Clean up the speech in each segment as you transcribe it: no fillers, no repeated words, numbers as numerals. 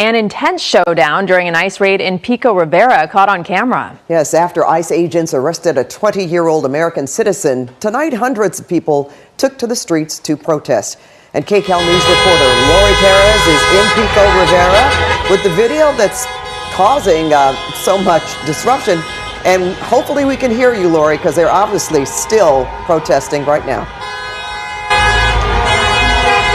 An intense showdown during an ICE raid in Pico Rivera caught on camera. Yes, after ICE agents arrested a 20-year-old American citizen, tonight hundreds of people took to the streets to protest. And KCAL News reporter Lori Perez is in Pico Rivera with the video that's causing so much disruption. And hopefully we can hear you, Lori, because they're obviously still protesting right now.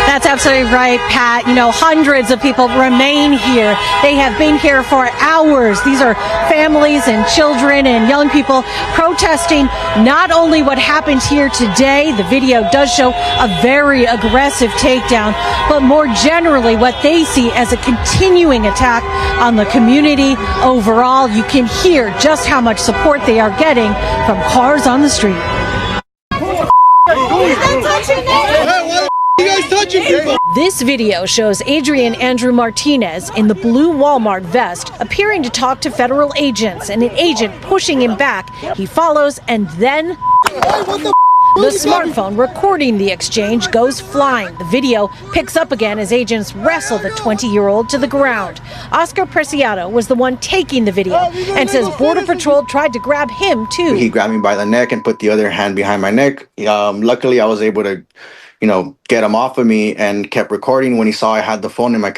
That's absolutely right, Pat. You know, hundreds of people remain here. They have been here for hours. These are families and children and young people protesting not only what happened here today, the video does show a very aggressive takedown, but more generally what they see as a continuing attack on the community overall. You can hear just how much support they are getting from cars on the street. This video shows Adrian Andrew Martinez in the blue Walmart vest appearing to talk to federal agents and an agent pushing him back. He follows and then the smartphone recording the exchange goes flying. The video picks up again as agents wrestle the 20-year-old to the ground. Oscar Preciado was the one taking the video and says Border Patrol tried to grab him too. He grabbed me by the neck and put the other hand behind my neck. Luckily, I was able to get him off of me and kept recording. When he saw I had the phone in I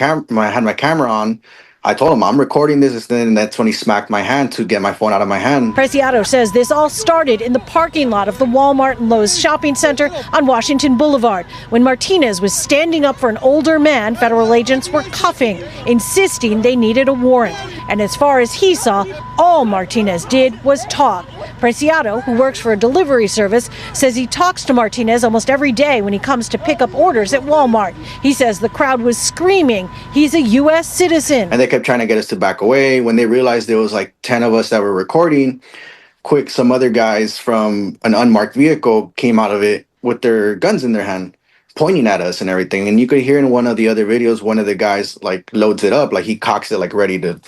had my camera on, I told him I'm recording this, and that's when he smacked my hand to get my phone out of my hand. Preciado says this all started in the parking lot of the Walmart and Lowe's shopping center on Washington Boulevard. When Martinez was standing up for an older man, federal agents were cuffing, insisting they needed a warrant. And as far as he saw, all Martinez did was talk. Preciado, who works for a delivery service, says he talks to Martinez almost every day when he comes to pick up orders at Walmart. He says the crowd was screaming he's a U.S. citizen. And they kept trying to get us to back away. When they realized there was like 10 of us that were recording, some other guys from an unmarked vehicle came out of it with their guns in their hand, pointing at us and everything. And you could hear in one of the other videos, one of the guys like loads it up, like he cocks it like ready to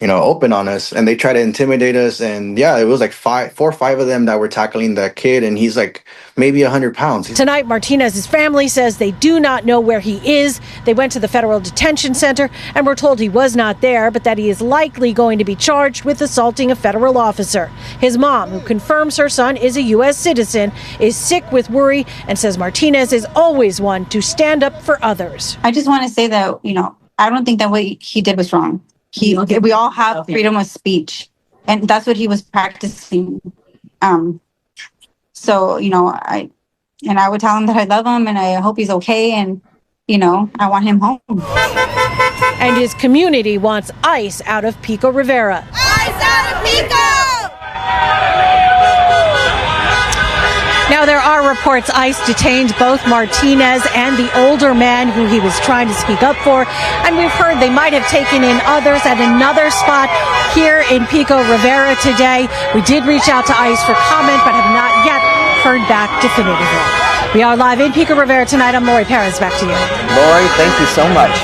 open on us, and they try to intimidate us. And yeah, it was like 4 or 5 of them that were tackling that kid, and he's like maybe 100 pounds. Tonight, Martinez's family says they do not know where he is. They went to the federal detention center and were told he was not there, but that he is likely going to be charged with assaulting a federal officer. His mom, who confirms her son is a U.S. citizen, is sick with worry and says Martinez is always one to stand up for others. I just want to say that, I don't think that what he did was wrong. We all have freedom of speech, and that's what he was practicing. So, I would tell him that I love him and I hope he's okay, and, I want him home. And his community wants ICE out of Pico Rivera. ICE out of Pico! Now, there are reports ICE detained both Martinez and the older man who he was trying to speak up for. And we've heard they might have taken in others at another spot here in Pico Rivera today. We did reach out to ICE for comment, but have not yet heard back definitively. We are live in Pico Rivera tonight. I'm Lori Perez. Back to you. Lori, thank you so much.